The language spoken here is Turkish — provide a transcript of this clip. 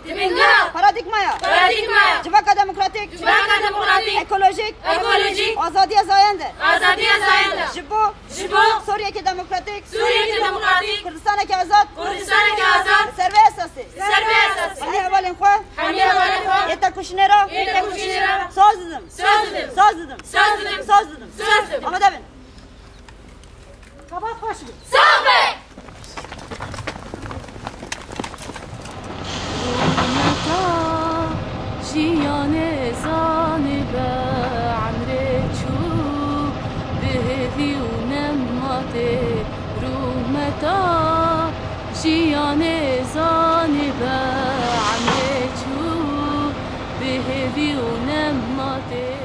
Dibinga, paradigmaya, civaka demokratik, ekolojik, azadiya zayendir. Jibo, Suriye demokratik, Kurdistan azad, serve esası. Hani havalin xwe, yeter kuşnera, saz dedim. Ama devin. Kabat hoş mu? جیان زان به عمر چو بهوی و نمات رومتا جیان زان به عمر چو بهوی و نمات